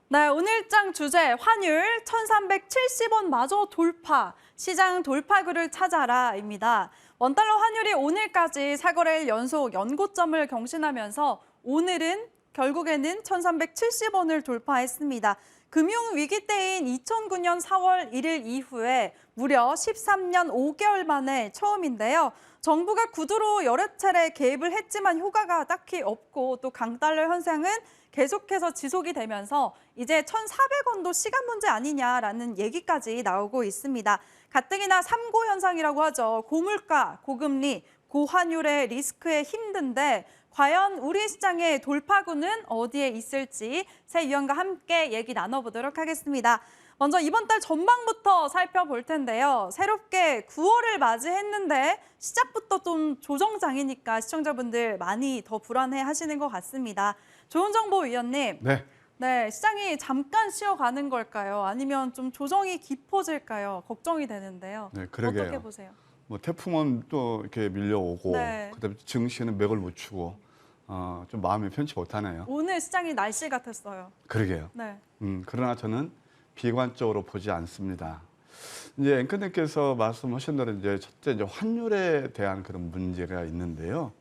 네, 오늘장 주제 환율 1,370원 마저 돌파, 시장 돌파구를 찾아라입니다. 원달러 환율이 오늘까지 4거래일 연속 연고점을 경신하면서 오늘은 결국에는 1,370원을 돌파했습니다. 금융위기 때인 2009년 4월 1일 이후에 무려 13년 5개월 만에 처음인데요. 정부가 구두로 여러 차례 개입을 했지만 효과가 딱히 없고 또 강달러 현상은 계속해서 지속이 되면서 이제 1,400원도 시간 문제 아니냐라는 얘기까지 나오고 있습니다. 가뜩이나 3고 현상이라고 하죠. 고물가, 고금리, 고환율의 리스크에 힘든데 과연 우리 시장의 돌파구는 어디에 있을지 새 위원과 함께 얘기 나눠보도록 하겠습니다. 먼저 이번 달 전망부터 살펴볼 텐데요. 새롭게 9월을 맞이했는데 시작부터 좀 조정장이니까 시청자분들 많이 더 불안해 하시는 것 같습니다. 조은정보위원님, 네, 시장이 잠깐 쉬어가는 걸까요? 아니면 좀 조정이 깊어질까요? 걱정이 되는데요. 네, 그러게요. 어떻게 보세요? 뭐 태풍은 또 이렇게 밀려오고, 네. 그다음에 증시는 맥을 못 추고, 좀 마음이 편치 못하네요. 오늘 시장이 날씨 같았어요. 그러게요. 네. 그러나 저는 비관적으로 보지 않습니다. 이제 앵커님께서 말씀하신 대로 첫째 환율에 대한 그런 문제가 있는데요.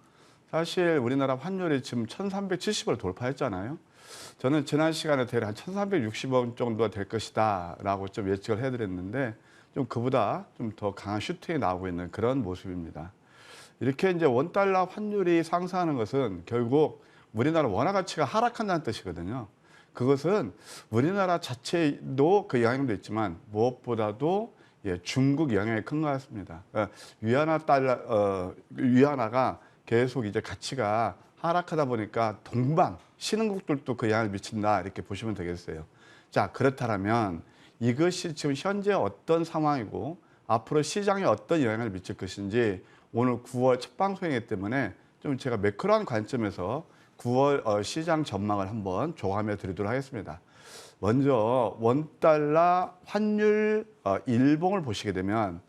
사실 우리나라 환율이 지금 1,370을 돌파했잖아요. 저는 지난 시간에 대략 한 1,360원 정도가 될 것이다라고 좀 예측을 해드렸는데 좀 그보다 좀 더 강한 슈팅이 나오고 있는 그런 모습입니다. 이렇게 이제 원달러 환율이 상승하는 것은 결국 우리나라 원화 가치가 하락한다는 뜻이거든요. 그것은 우리나라 자체도 그 영향도 있지만 무엇보다도 중국 영향이 큰 것 같습니다. 위안화가 계속 이제 가치가 하락하다 보니까 동방 신흥국들도 그 영향을 미친다 이렇게 보시면 되겠어요. 자, 그렇다면 이것이 지금 현재 어떤 상황이고 앞으로 시장에 어떤 영향을 미칠 것인지 오늘 9월 첫 방송이기 때문에 좀 제가 매크로한 관점에서 9월 시장 전망을 한번 조감해 드리도록 하겠습니다. 먼저 원달러 환율 일봉을 보시게 되면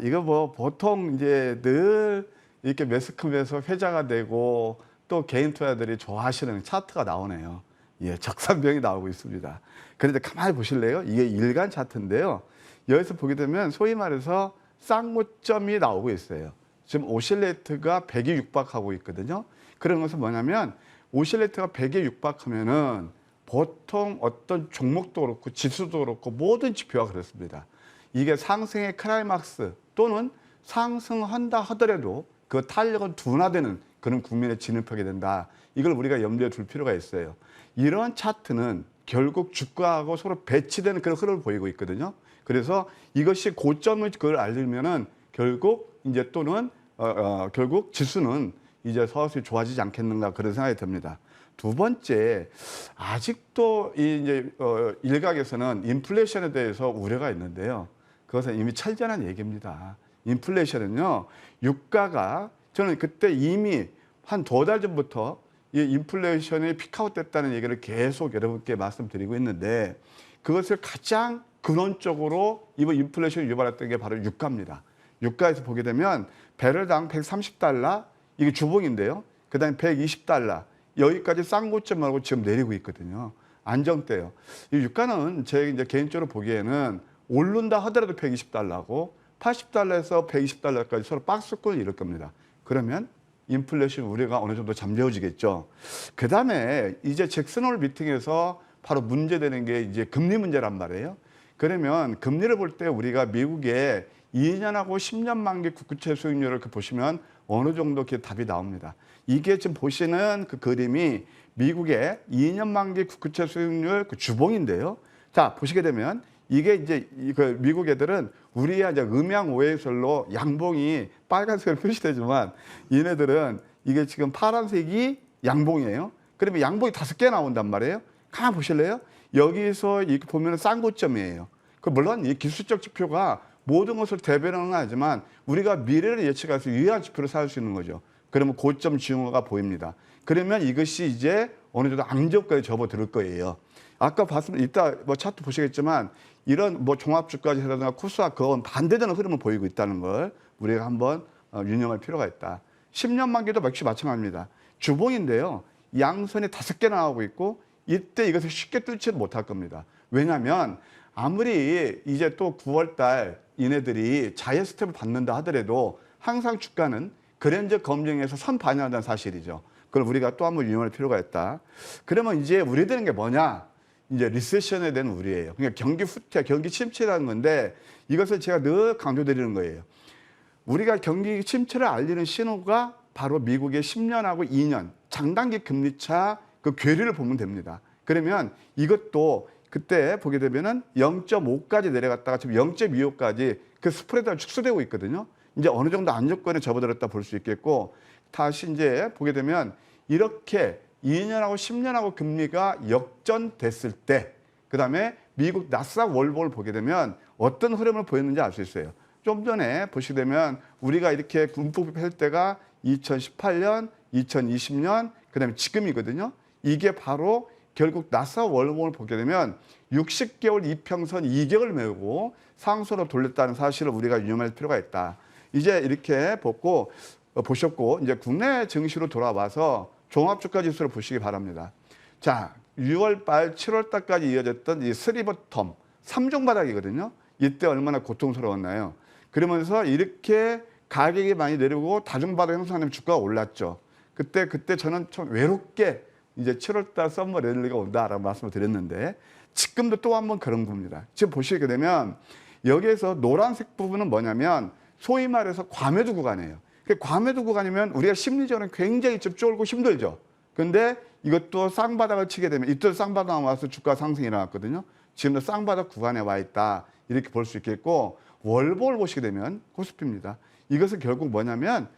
이거 뭐 보통 이제 늘 이렇게 매스컴에서 회자가 되고 또 개인 투자들이 좋아하시는 차트가 나오네요. 예, 적산병이 나오고 있습니다. 그런데 가만히 보실래요? 이게 일간 차트인데요. 여기서 보게 되면 소위 말해서 쌍고점이 나오고 있어요. 지금 오실레이트가 100이 육박하고 있거든요. 그런 것은 뭐냐면 오실레이트가 100에 육박하면은 보통 어떤 종목도 그렇고 지수도 그렇고 모든 지표가 그렇습니다. 이게 상승의 클라이막스 또는 상승한다 하더라도 그 탄력은 둔화되는 그런 국면에 진입하게 된다. 이걸 우리가 염두에 둘 필요가 있어요. 이런 차트는 결국 주가하고 서로 배치되는 그런 흐름을 보이고 있거든요. 그래서 이것이 고점을 그걸 알리면은 결국 이제 또는 결국 지수는 이제 서서히 좋아지지 않겠는가 그런 생각이 듭니다. 두 번째, 아직도 이제 일각에서는 인플레이션에 대해서 우려가 있는데요. 그것은 이미 철저한 얘기입니다. 인플레이션은요, 유가가 저는 그때 이미 한 2달 전부터 이 인플레이션이 피크아웃 됐다는 얘기를 계속 여러분께 말씀드리고 있는데 그것을 가장 근원적으로 이번 인플레이션을 유발했던 게 바로 유가입니다. 유가에서 보게 되면 배럴당 130달러, 이게 주봉인데요. 그 다음에 120달러, 여기까지 쌍고점 말고 지금 내리고 있거든요. 안정돼요. 이 유가는 제 이제 개인적으로 보기에는 오른다 하더라도 120달러고 80달러에서 120달러까지 서로 박스권을 이룰 겁니다. 그러면 인플레이션 우려가 어느 정도 잠재워지겠죠. 그 다음에 이제 잭슨홀 미팅에서 바로 문제되는 게 이제 금리 문제란 말이에요. 그러면 금리를 볼 때 우리가 미국의 2년하고 10년 만기 국채 수익률을 보시면 어느 정도 답이 나옵니다. 이게 지금 보시는 그 그림이 미국의 2년 만기 국채 수익률 그 주봉인데요. 자, 보시게 되면 이게 이제 그 미국 애들은 우리야 이제 음양 오해설로 양봉이 빨간색으로 표시되지만 얘네들은 이게 지금 파란색이 양봉이에요. 그러면 양봉이 5개 나온단 말이에요. 가만 보실래요? 여기서 이렇게 보면 쌍고점이에요. 그 물론 이 기술적 지표가 모든 것을 대변하는 하지만 우리가 미래를 예측할 수 유의한 지표를 쌓을 수 있는 거죠. 그러면 고점 징후가 보입니다. 그러면 이것이 이제 어느 정도 안정까지 접어들 거예요. 아까 봤으면 이따 뭐 차트 보시겠지만 이런 뭐 종합주가지라든가 코스닥 그건 반대되는 흐름을 보이고 있다는 걸 우리가 한번 유념할 필요가 있다. 10년 만기도 역시 마찬가지입니다. 주봉인데요. 양선이 5개나 나오고 있고 이때 이것을 쉽게 뚫지는 못할 겁니다. 왜냐하면 아무리 이제 또 9월 달 얘네들이 자해 스텝을 받는다 하더라도 항상 주가는 그랜저 검증에서 선 반영한다는 사실이죠. 그걸 우리가 또 한번 유념할 필요가 있다. 그러면 이제 우려되는 게 뭐냐? 이제 리세션에 대한 우려예요. 그러니까 경기 후퇴, 경기 침체라는 건데 이것을 제가 늘 강조드리는 거예요. 우리가 경기 침체를 알리는 신호가 바로 미국의 10년하고 2년 장단기 금리차 그 괴리를 보면 됩니다. 그러면 이것도 그때 보게 되면은 0.5까지 내려갔다가 지금 0.25까지 그 스프레드가 축소되고 있거든요. 이제 어느 정도 안정권에 접어들었다 볼 수 있겠고 다시 이제 보게 되면 이렇게 2년하고 10년하고 금리가 역전됐을 때 그다음에 미국 나스닥 월봉을 보게 되면 어떤 흐름을 보였는지 알 수 있어요. 좀 전에 보시게 되면 우리가 이렇게 군폭 할 때가 2018년, 2020년, 그다음에 지금이거든요. 이게 바로 결국 나스닥 월봉을 보게 되면 60개월 이평선 2격을 메우고 상수로 돌렸다는 사실을 우리가 유념할 필요가 있다. 이제 이렇게 보셨고 이제 국내 증시로 돌아와서 종합주가 지수를 보시기 바랍니다. 자, 6월 말 7월 달까지 이어졌던 이 스리버텀 3종 바닥이거든요. 이때 얼마나 고통스러웠나요? 그러면서 이렇게 가격이 많이 내리고 다중바닥 형성하면 주가가 올랐죠. 그때 저는 좀 외롭게 이제 7월 달 썸머 랠리가 온다라고 말씀을 드렸는데 지금도 또 한 번 그런 겁니다. 지금 보시게 되면 여기에서 노란색 부분은 뭐냐면 소위 말해서 과매도 구간이에요. 과매도 구간이면 우리가 심리적으로 굉장히 좀 쫄고 힘들죠. 근데 이것도 쌍바닥을 치게 되면 이때 쌍바닥 와서 주가 상승이 일어났거든요. 지금도 쌍바닥 구간에 와 있다. 이렇게 볼 수 있겠고 월봉을 보시게 되면 코스피입니다. 이것은 결국 뭐냐면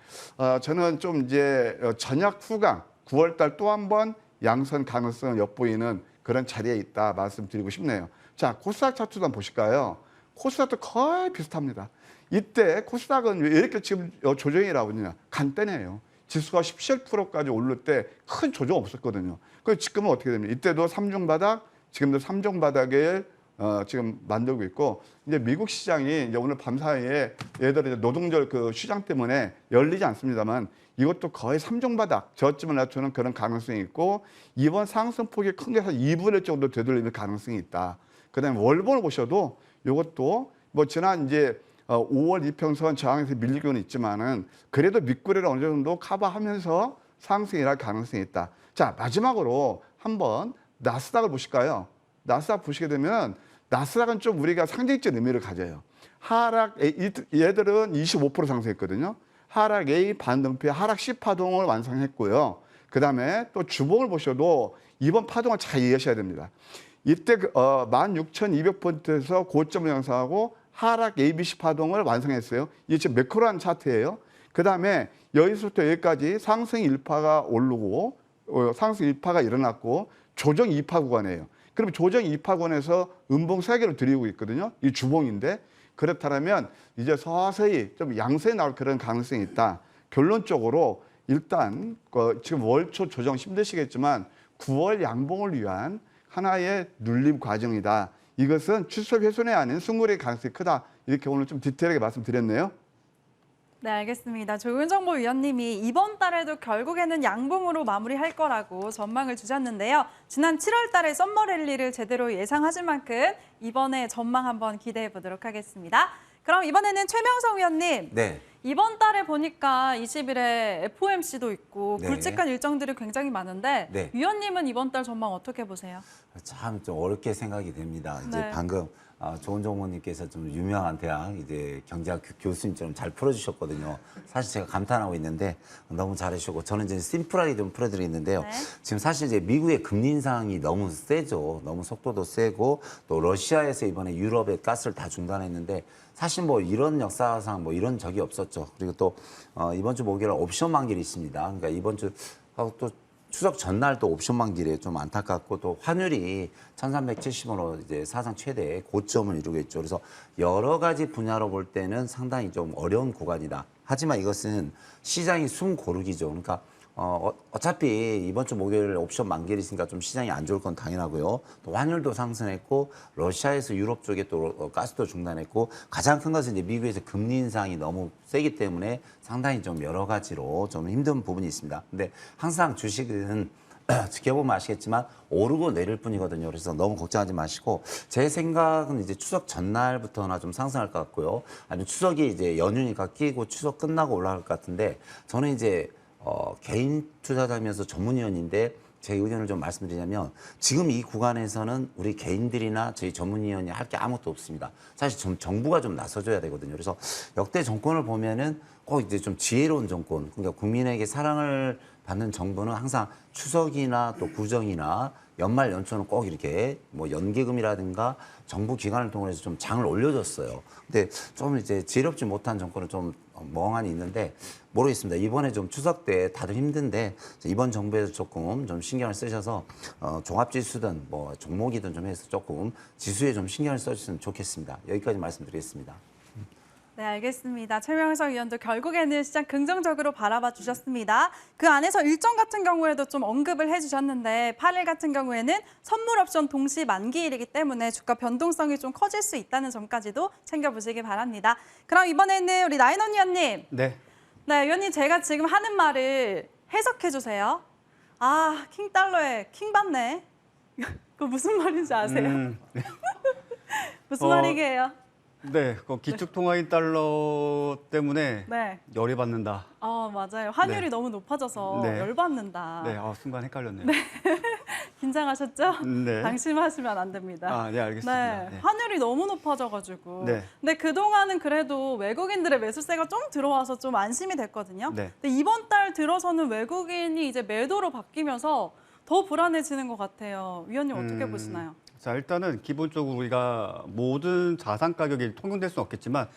저는 좀 이제 전약 후강 9월 달 또 한 번 양선 가능성을 엿보이는 그런 자리에 있다 말씀드리고 싶네요. 자, 코스닥 차트도 한번 보실까요? 코스닥도 거의 비슷합니다. 이때 코스닥은 왜 이렇게 지금 조정이라고 하느냐? 간단해요. 지수가 17%까지 오를 때 큰 조정 없었거든요. 그래서 지금은 어떻게 됩니까? 이때도 3종 바닥, 지금도 3종 바닥을 지금 만들고 있고 이제 미국 시장이 이제 오늘 밤 사이에 예를 들어 노동절 그 시장 때문에 열리지 않습니다만 이것도 거의 3종 바닥 저점을 낮추는 그런 가능성이 있고 이번 상승폭이 큰 게서 2분의 1 정도 되돌리는 가능성이 있다. 그다음에 월봉을 보셔도 이것도 뭐 지난 이제 5월 이평선 저항에서 밀리고는 있지만은 그래도 밑거래를 어느 정도 커버하면서 상승이 일어날 가능성이 있다. 자, 마지막으로 한번 나스닥을 보실까요? 나스닥 보시게 되면 나스닥은 좀 우리가 상징적 의미를 가져요. 하락 얘들은 25% 상승했거든요. 하락 A 반등표 하락 C 파동을 완성했고요. 그다음에 또 주봉을 보셔도 이번 파동을 잘 이해하셔야 됩니다. 이때 16,200포인트에서 고점을 형성하고 하락 ABC 파동을 완성했어요. 이게 지금 매크로한 차트예요. 그다음에 여기서부터 여기까지 상승 1파가 오르고 상승 1파가 일어났고 조정 2파 구간이에요. 그럼 조정 2파 구간에서 음봉 3개를 드리고 있거든요. 이 주봉인데 그렇다면 이제 서서히 좀 양세에 나올 그런 가능성이 있다. 결론적으로 일단 지금 월초 조정 힘드시겠지만 9월 양봉을 위한 하나의 눌림 과정이다. 이것은 추석 훼손이 아닌 승골의 가능성이 크다. 이렇게 오늘 좀 디테일하게 말씀드렸네요. 네, 알겠습니다. 조윤정보위원님이 이번 달에도 결국에는 양봉으로 마무리할 거라고 전망을 주셨는데요. 지난 7월 달에 썸머 랠리를 제대로 예상하신 만큼 이번에 전망 한번 기대해 보도록 하겠습니다. 그럼 이번에는 최명성 위원님. 네. 이번 달에 보니까 20일에 FOMC도 있고 네. 굵직한 일정들이 굉장히 많은데 네. 위원님은 이번 달 전망 어떻게 보세요? 참 좀 어렵게 생각이 됩니다. 이제 네. 방금 조은정 의원님께서 좀 유명한 대학 이제 경제학 교수님처럼 잘 풀어주셨거든요. 사실 제가 감탄하고 있는데 너무 잘해주셨고 저는 이제 심플하게 좀 풀어드리는데요. 네. 지금 사실 이제 미국의 금리 인상이 너무 세죠. 너무 속도도 세고 또 러시아에서 이번에 유럽의 가스를 다 중단했는데 사실 뭐 이런 역사상 뭐 이런 적이 없었죠. 그리고 또 이번 주 목요일 옵션 만기일이 있습니다. 그러니까 이번 주 또 추석 전날 또 옵션 만기일에 좀 안타깝고 또 환율이 1,370원으로 이제 사상 최대 고점을 이루고 있죠. 그래서 여러 가지 분야로 볼 때는 상당히 좀 어려운 구간이다. 하지만 이것은 시장이 숨 고르기죠. 그러니까 어차피 이번 주 목요일 옵션 만기일 있으니까 좀 시장이 안 좋을 건 당연하고요. 또 환율도 상승했고 러시아에서 유럽 쪽에 또 가스도 중단했고 가장 큰 것은 이제 미국에서 금리 인상이 너무 세기 때문에 상당히 좀 여러 가지로 좀 힘든 부분이 있습니다. 근데 항상 주식은 지켜보면 아시겠지만 오르고 내릴 뿐이거든요. 그래서 너무 걱정하지 마시고 제 생각은 이제 추석 전날부터나 좀 상승할 것 같고요. 아니면 추석이 이제 연휴니까 끼고 추석 끝나고 올라갈 것 같은데 저는 이제 개인 투자자면서 전문위원인데 제 의견을 좀 말씀드리자면 지금 이 구간에서는 우리 개인들이나 저희 전문위원이 할 게 아무것도 없습니다. 사실 좀 정부가 좀 나서줘야 되거든요. 그래서 역대 정권을 보면은 꼭 이제 좀 지혜로운 정권, 그러니까 국민에게 사랑을 받는 정부는 항상 추석이나 또 구정이나 연말 연초는 꼭 이렇게 뭐 연기금이라든가 정부 기관을 통해서 좀 장을 올려줬어요. 근데 좀 이제 지혜롭지 못한 정권은 좀 멍하니 있는데 모르겠습니다. 이번에 좀 추석 때 다들 힘든데 이번 정부에서 조금 좀 신경을 쓰셔서 종합지수든 뭐 종목이든 좀 해서 조금 지수에 좀 신경을 써주시면 좋겠습니다. 여기까지 말씀드리겠습니다. 네, 알겠습니다. 최명석 위원도 결국에는 시장 긍정적으로 바라봐 주셨습니다. 그 안에서 일정 같은 경우에도 좀 언급을 해주셨는데 8일 같은 경우에는 선물 옵션 동시 만기일이기 때문에 주가 변동성이 좀 커질 수 있다는 점까지도 챙겨보시기 바랍니다. 그럼 이번에는 우리 나인원 위원님. 네. 네, 위원님 제가 지금 하는 말을 해석해 주세요. 아, 킹달러에 킹 받네. 그거 무슨 말인지 아세요? 무슨 말이게요? 네, 그 기축통화인 달러 때문에 네. 열이 받는다. 맞아요. 환율이 네. 너무 높아져서 네. 열받는다. 네, 순간 헷갈렸네요. 긴장하셨죠? 네. 방심하시면 안 됩니다. 네, 알겠습니다. 네. 환율이 너무 높아져가지고. 네. 근데 그동안은 그래도 외국인들의 매수세가 좀 들어와서 좀 안심이 됐거든요. 네. 근데 이번 달 들어서는 외국인이 이제 매도로 바뀌면서 더 불안해지는 것 같아요. 위원님 어떻게 보시나요? 자, 일단은 기본적으로 우리가 모든 자산 가격이 통용될 수는 없겠지만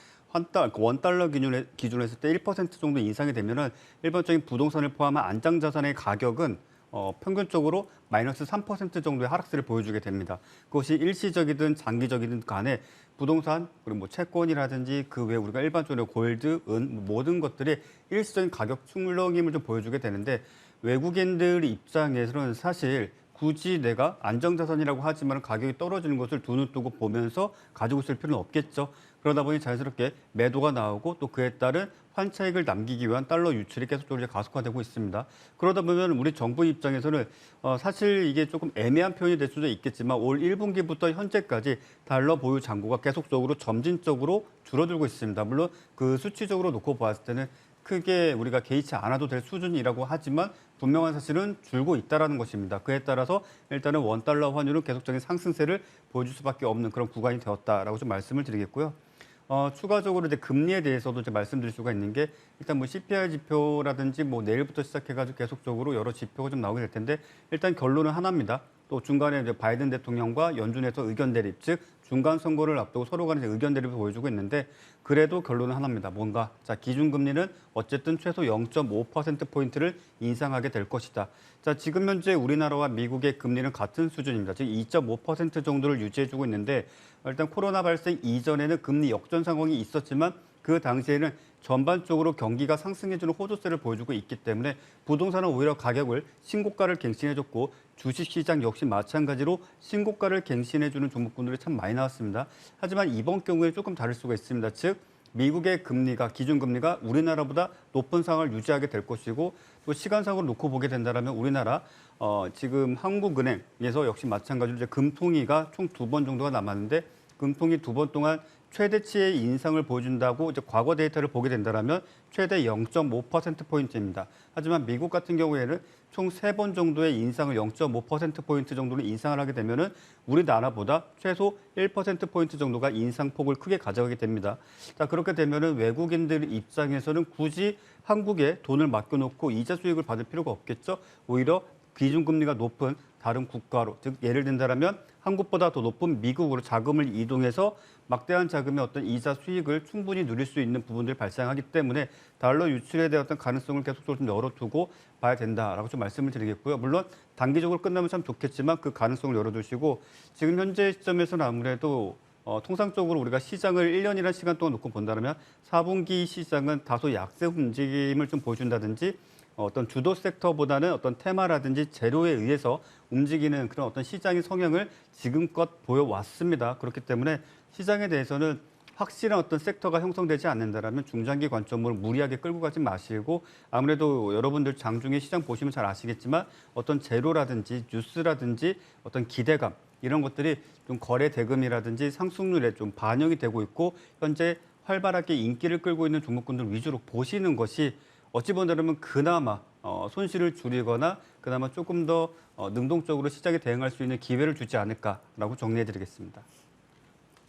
원달러 기준으로 했을 때 1% 정도 인상이 되면은 일반적인 부동산을 포함한 안장 자산의 가격은 평균적으로 마이너스 3% 정도의 하락세를 보여주게 됩니다. 그것이 일시적이든 장기적이든 간에 부동산 그리고 뭐 채권이라든지 그 외 우리가 일반적으로 골드, 은 모든 것들이 일시적인 가격 출렁임을 좀 보여주게 되는데 외국인들 입장에서는 사실 굳이 내가 안정자산이라고 하지만 가격이 떨어지는 것을 두 눈 뜨고 보면서 가지고 있을 필요는 없겠죠. 그러다 보니 자연스럽게 매도가 나오고 또 그에 따른 환차익을 남기기 위한 달러 유출이 계속적으로 이제 가속화되고 있습니다. 그러다 보면 우리 정부 입장에서는 사실 이게 조금 애매한 표현이 될 수도 있겠지만 올 1분기부터 현재까지 달러 보유 잔고가 계속적으로 점진적으로 줄어들고 있습니다. 물론 그 수치적으로 놓고 봤을 때는 크게 우리가 개의치 않아도 될 수준이라고 하지만 분명한 사실은 줄고 있다는 것입니다. 그에 따라서 일단은 원달러 환율은 계속적인 상승세를 보여줄 수밖에 없는 그런 구간이 되었다라고 좀 말씀을 드리겠고요. 추가적으로 이제 금리에 대해서도 이제 말씀드릴 수가 있는 게 일단 뭐 CPI 지표라든지 뭐 내일부터 시작해가지고 계속적으로 여러 지표가 좀 나오게 될 텐데 일단 결론은 하나입니다. 또 중간에 이제 바이든 대통령과 연준에서 의견 대립, 즉 중간 선거를 앞두고 서로 간에 의견 대립을 보여주고 있는데 그래도 결론은 하나입니다. 뭔가 자 기준금리는 어쨌든 최소 0.5%포인트를 인상하게 될 것이다. 자 지금 현재 우리나라와 미국의 금리는 같은 수준입니다. 즉 2.5% 정도를 유지해주고 있는데 일단 코로나 발생 이전에는 금리 역전 상황이 있었지만 그 당시에는 전반적으로 경기가 상승해주는 호조세를 보여주고 있기 때문에 부동산은 오히려 가격을 신고가를 갱신해줬고 주식시장 역시 마찬가지로 신고가를 갱신해주는 종목군들이 참 많이 나왔습니다. 하지만 이번 경우에 조금 다를 수가 있습니다. 즉 미국의 금리가 기준금리가 우리나라보다 높은 상황을 유지하게 될 것이고 또 시간상으로 놓고 보게 된다면 우리나라 지금 한국은행에서 역시 마찬가지로 이제 금통위가 총 2번 정도가 남았는데 금통위 2번 동안 최대치의 인상을 보여준다고 이제 과거 데이터를 보게 된다면 최대 0.5%포인트입니다. 하지만 미국 같은 경우에는 총 3번 정도의 인상을 0.5%포인트 정도는 인상을 하게 되면은 우리나라보다 최소 1%포인트 정도가 인상폭을 크게 가져가게 됩니다. 자, 그렇게 되면은 외국인들 입장에서는 굳이 한국에 돈을 맡겨놓고 이자 수익을 받을 필요가 없겠죠. 오히려 기준금리가 높은 다른 국가로, 즉 예를 든다면 한국보다 더 높은 미국으로 자금을 이동해서 막대한 자금의 어떤 이자 수익을 충분히 누릴 수 있는 부분들이 발생하기 때문에 달러 유출에 대한 어떤 가능성을 계속적으로 좀 열어두고 봐야 된다라고 좀 말씀을 드리겠고요. 물론 단기적으로 끝나면 참 좋겠지만 그 가능성을 열어두시고 지금 현재 시점에서는 아무래도 통상적으로 우리가 시장을 1년이라는 시간 동안 놓고 본다면 4분기 시장은 다소 약세 움직임을 좀 보여준다든지 어떤 주도 섹터보다는 어떤 테마라든지 재료에 의해서 움직이는 그런 어떤 시장의 성향을 지금껏 보여왔습니다. 그렇기 때문에 시장에 대해서는 확실한 어떤 섹터가 형성되지 않는다라면 중장기 관점으로 무리하게 끌고 가지 마시고 아무래도 여러분들 장중에 시장 보시면 잘 아시겠지만 어떤 재료라든지 뉴스라든지 어떤 기대감 이런 것들이 좀 거래 대금이라든지 상승률에 좀 반영이 되고 있고 현재 활발하게 인기를 끌고 있는 종목군들 위주로 보시는 것이 어찌 보면 그나마 손실을 줄이거나 그나마 조금 더 능동적으로 시장에 대응할 수 있는 기회를 주지 않을까라고 정리해드리겠습니다.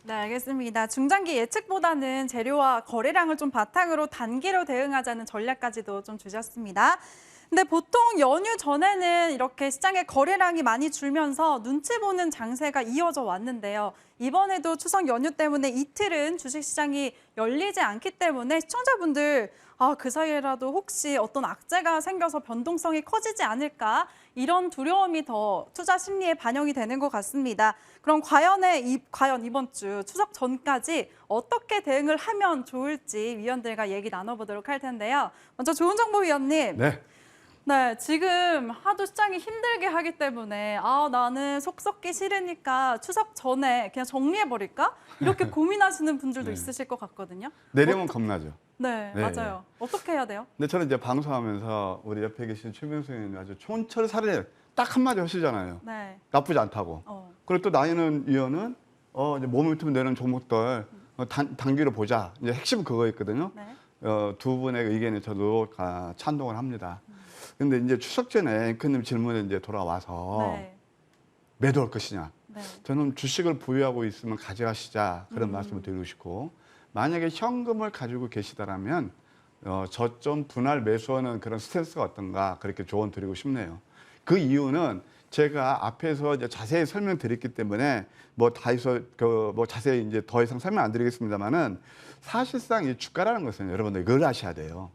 네, 알겠습니다. 중장기 예측보다는 재료와 거래량을 좀 바탕으로 단기로 대응하자는 전략까지도 좀 주셨습니다. 근데 보통 연휴 전에는 이렇게 시장의 거래량이 많이 줄면서 눈치 보는 장세가 이어져 왔는데요. 이번에도 추석 연휴 때문에 이틀은 주식시장이 열리지 않기 때문에 시청자분들 그 사이에라도 혹시 어떤 악재가 생겨서 변동성이 커지지 않을까 이런 두려움이 더 투자 심리에 반영이 되는 것 같습니다. 그럼 과연 이번 주 추석 전까지 어떻게 대응을 하면 좋을지 위원들과 얘기 나눠보도록 할 텐데요. 먼저 조은정보위원님. 네. 네, 지금 하도 시장이 힘들게 하기 때문에 나는 속 썩기 싫으니까 추석 전에 그냥 정리해버릴까? 이렇게 고민하시는 분들도 네. 있으실 것 같거든요. 내려면 겁나죠. 네, 네. 맞아요. 어떻게 해야 돼요? 근데 저는 이제 방송하면서 우리 옆에 계신 최명수 의원님 아주 촌철살인 딱 한마디 하시잖아요. 네. 나쁘지 않다고. 그리고 또 나이는 위원은 이제 모멘텀 내는 종목들 단기로 보자. 이제 핵심은 그거였거든요. 네. 두 분의 의견에 저도 찬동을 합니다. 근데 이제 추석 전에 앵커님 질문에 이제 돌아와서 네. 매도할 것이냐. 네. 저는 주식을 보유하고 있으면 가져가시자 그런 말씀을 드리고 싶고 만약에 현금을 가지고 계시다라면 저점 분할 매수하는 그런 스탠스가 어떤가 그렇게 조언 드리고 싶네요. 그 이유는 제가 앞에서 이제 자세히 설명드렸기 때문에 뭐 다해서 뭐 자세히 이제 더 이상 설명 안 드리겠습니다만은 사실상 이 주가라는 것은 여러분들 이걸 아셔야 돼요.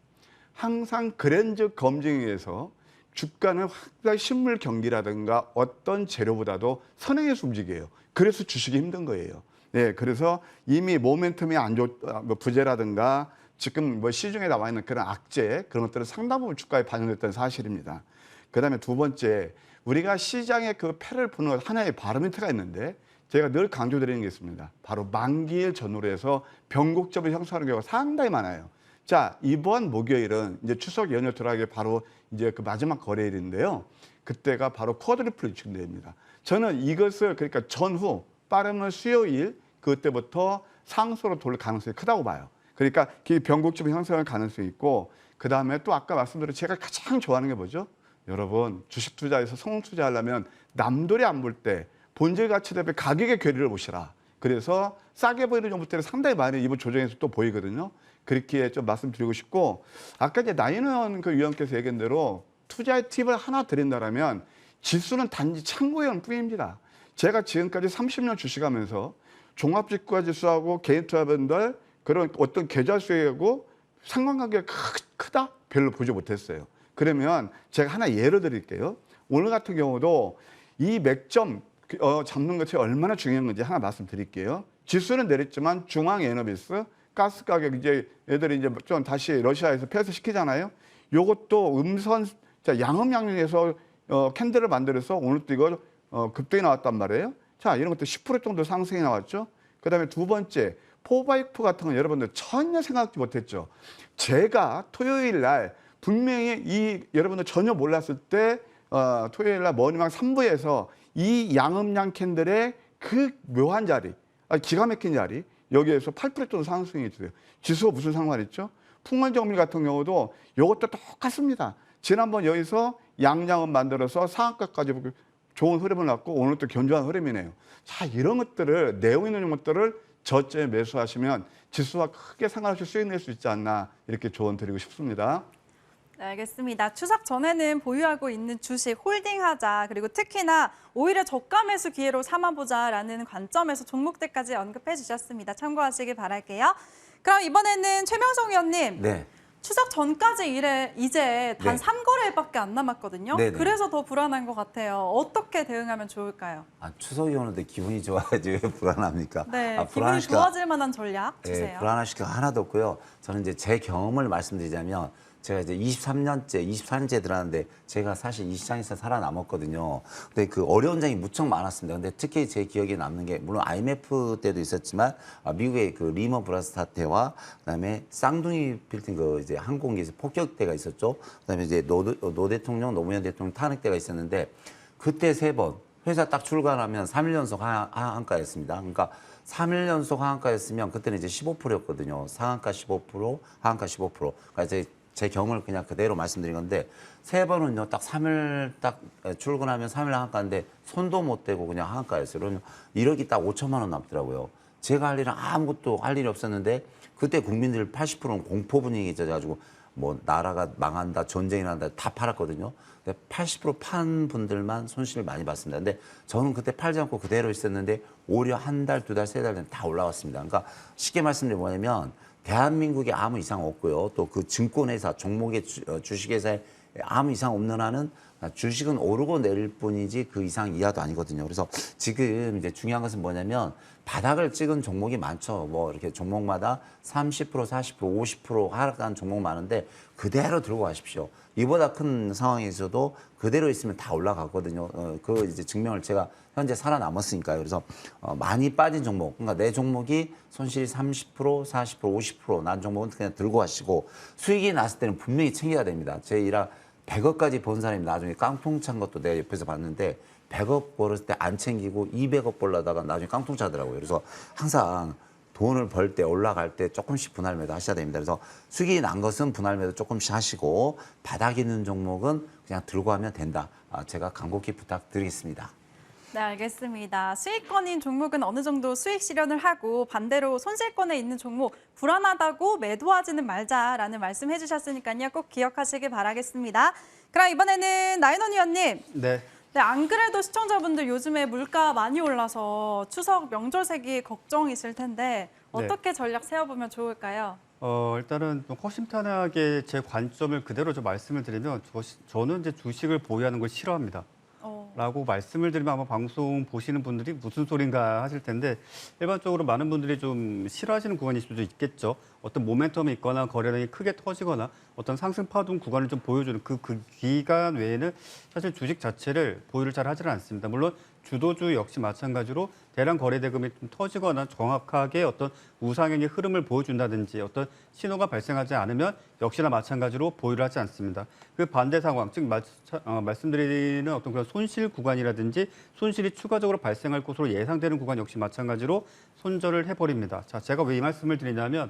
항상 그랜저 검증에 의해서 주가는 확실히 실물 경기라든가 어떤 재료보다도 선행해서 움직여요. 그래서 주식이 힘든 거예요. 네, 그래서 이미 모멘텀이 뭐 부재라든가 지금 뭐 시중에 나와 있는 그런 악재 그런 것들은 상당 부분 주가에 반영됐다는 사실입니다. 그다음에 두 번째 우리가 시장의 그 패를 푸는 하나의 바로미터가 있는데 제가 늘 강조드리는 게 있습니다. 바로 만기일 전후로 해서 변곡점을 형성하는 경우가 상당히 많아요. 자, 이번 목요일은 이제 추석 연휴 들어가기 바로 이제 그 마지막 거래일인데요. 그때가 바로 쿼드리플 유축대입니다. 저는 이것을 그러니까 전후 빠르면 수요일 그때부터 상수로 돌 가능성이 크다고 봐요. 그러니까 그 변곡점 형성할 가능성이 있고 그 다음에 또 아까 말씀드린 제가 가장 좋아하는 게 뭐죠? 여러분 주식 투자에서 성공 투자하려면 남들이 안 볼 때 본질 가치 대비 가격의 괴리를 보시라. 그래서 싸게 보이는 종목들이 상당히 많이 이번 조정에서 또 보이거든요. 그렇게 좀 말씀드리고 싶고 아까 이제 나인원 그 위원께서 얘기한 대로 투자의 팁을 하나 드린다라면 지수는 단지 참고용 뿐입니다. 제가 지금까지 30년 주식하면서 종합지수가 지수하고 개인 투자분들 그런 어떤 계좌 수익하고 상관관계가 크다? 별로 보지 못했어요. 그러면 제가 하나 예를 드릴게요. 오늘 같은 경우도 이 맥점 잡는 것이 얼마나 중요한 건지 하나 말씀드릴게요. 지수는 내렸지만 중앙에너비스 가스 가격 이제 애들이 이제 좀 다시 러시아에서 폐쇄시키잖아요. 요것도 음선 양음양면에서 캔들을 만들어서 오늘 또 이거 급등이 나왔단 말이에요. 자, 이런 것도 10% 정도 상승이 나왔죠. 그다음에 두 번째 포바이프 같은 건 여러분들 전혀 생각지 못했죠. 제가 토요일 날 분명히 여러분들 전혀 몰랐을 때 토요일 날 머니망 3부에서 이 양음양 캔들의 그 묘한 자리, 기가 막힌 자리 여기에서 8% 정도 상승이 있어요. 지수가 무슨 상관이 있죠? 풍월정밀 같은 경우도 이것도 똑같습니다. 지난번 여기서 양양은 만들어서 상한가까지 좋은 흐름을 놨고 오늘 또 견조한 흐름이네요. 자, 이런 것들을 내용 있는 것들을 저점에 매수하시면 지수와 크게 상관없이 수익 낼 수 있지 않나 이렇게 조언 드리고 싶습니다. 네, 알겠습니다. 추석 전에는 보유하고 있는 주식 홀딩하자 그리고 특히나 오히려 저가 매수 기회로 삼아보자라는 관점에서 종목들까지 언급해 주셨습니다. 참고하시기 바랄게요. 그럼 이번에는 최명성 위원님. 네. 추석 전까지 이제 단 네. 3거래일밖에 안 남았거든요. 네네. 그래서 더 불안한 것 같아요. 어떻게 대응하면 좋을까요? 추석이 오는데 기분이 좋아야지 왜 불안합니까? 네, 기분이 불안하시니까 좋아질 만한 전략 주세요. 불안하실 거 하나도 없고요. 저는 이제 제 경험을 말씀드리자면 제가 이제 23년째, 24년째 들어왔는데 제가 사실 이 시장에서 살아남았거든요. 근데 그 어려운 장이 무척 많았습니다. 근데 특히 제 기억에 남는 게 물론 IMF 때도 있었지만 미국의 그 리먼 브라더스 사태와 그다음에 쌍둥이 빌딩 그 이제 항공기에서 폭격 때가 있었죠. 그다음에 이제 노 대통령, 노무현 대통령 탄핵 때가 있었는데 그때 3번 회사 딱 출간하면 3일 연속 하한가였습니다. 그러니까 3일 연속 하한가였으면 그때는 이제 15%였거든요. 상한가 15%, 하한가 15%. 그러니까 제 경험을 그냥 그대로 말씀드린 건데 3번은요 딱 3일 딱 출근하면 3일 하한가인데 손도 못 대고 그냥 하한가였어요. 그러면 1억이 딱 5천만 원 남더라고요. 제가 할 일은 아무것도 할 일이 없었는데 그때 국민들 80%는 공포 분위기 있어가지고 뭐 나라가 망한다, 전쟁이 난다 다 팔았거든요. 근데 80%판 분들만 손실을 많이 봤습니다. 근데 저는 그때 팔지 않고 그대로 있었는데 오히려 한 달, 2달, 3달 되면 다 올라갔습니다. 그러니까 쉽게 말씀드리면 뭐냐면 대한민국에 아무 이상 없고요. 또 그 증권회사, 종목의 주식회사에 아무 이상 없는 한은 주식은 오르고 내릴 뿐이지 그 이상 이하도 아니거든요. 그래서 지금 이제 중요한 것은 뭐냐면 바닥을 찍은 종목이 많죠. 뭐 이렇게 종목마다 30%, 40%, 50% 하락한 종목 많은데 그대로 들고 가십시오. 이보다 큰 상황에서도 그대로 있으면 다 올라가거든요. 그 이제 증명을 제가 현재 살아남았으니까요. 그래서 많이 빠진 종목, 그러니까 내 종목이 손실이 30%, 40%, 50%난 종목은 그냥 들고 가시고 수익이 났을 때는 분명히 챙겨야 됩니다. 제 일화 100억까지 번 사람이 나중에 깡통 찬 것도 내가 옆에서 봤는데 100억 벌었을 때 안 챙기고 200억 벌려다가 나중에 깡통 차더라고요. 그래서 항상 돈을 벌 때 올라갈 때 조금씩 분할 매도 하셔야 됩니다. 그래서 수익이 난 것은 분할 매도 조금씩 하시고 바닥 있는 종목은 그냥 들고 하면 된다. 제가 간곡히 부탁드리겠습니다. 네, 알겠습니다. 수익권인 종목은 어느 정도 수익 실현을 하고 반대로 손실권에 있는 종목 불안하다고 매도하지는 말자라는 말씀 해주셨으니까요. 꼭 기억하시길 바라겠습니다. 그럼 이번에는 나인원 위원님. 네. 네, 안 그래도 시청자분들 요즘에 물가 많이 올라서 추석 명절 세기 걱정이 있을 텐데 어떻게 전략 세워보면 좋을까요? 일단은 좀 허심탄회하게 제 관점을 그대로 좀 말씀을 드리면 저는 이제 주식을 보유하는 걸 싫어합니다. 라고 말씀을 드리면 아마 방송 보시는 분들이 무슨 소린가 하실 텐데 일반적으로 많은 분들이 좀 싫어하시는 구간일 수도 있겠죠. 어떤 모멘텀이 있거나 거래량이 크게 터지거나 어떤 상승 파동 구간을 좀 보여주는 그 기간 외에는 사실 주식 자체를 보유를 잘 하지는 않습니다. 물론 주도주 역시 마찬가지로 대량 거래 대금이 좀 터지거나 정확하게 어떤 우상향의 흐름을 보여준다든지 어떤 신호가 발생하지 않으면 역시나 마찬가지로 보유를 하지 않습니다. 그 반대 상황, 즉 말씀드리는 어떤 그런 손실 구간이라든지 손실이 추가적으로 발생할 것으로 예상되는 구간 역시 마찬가지로 손절을 해버립니다. 자, 제가 왜 이 말씀을 드리냐면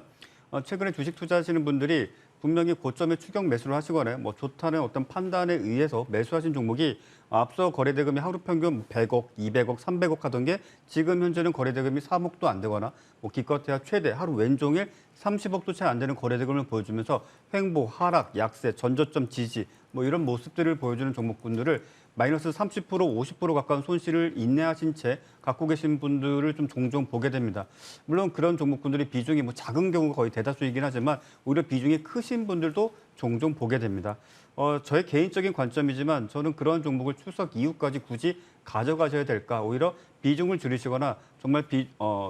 최근에 주식 투자하시는 분들이 분명히 고점에 추격 매수를 하시거나 뭐 좋다는 어떤 판단에 의해서 매수하신 종목이 앞서 거래 대금이 하루 평균 100억, 200억, 300억 하던 게 지금 현재는 거래 대금이 3억도 안 되거나 뭐 기껏해야 최대 하루 왼종일 30억도 채 안 되는 거래 대금을 보여주면서 횡보, 하락, 약세, 전저점 지지 뭐 이런 모습들을 보여주는 종목군들을 마이너스 30%, 50% 가까운 손실을 인내하신 채 갖고 계신 분들을 좀 종종 보게 됩니다. 물론 그런 종목군들이 비중이 뭐 작은 경우가 거의 대다수이긴 하지만 오히려 비중이 크신 분들도 종종 보게 됩니다. 저의 개인적인 관점이지만 저는 그런 종목을 추석 이후까지 굳이 가져가셔야 될까? 오히려 비중을 줄이시거나 정말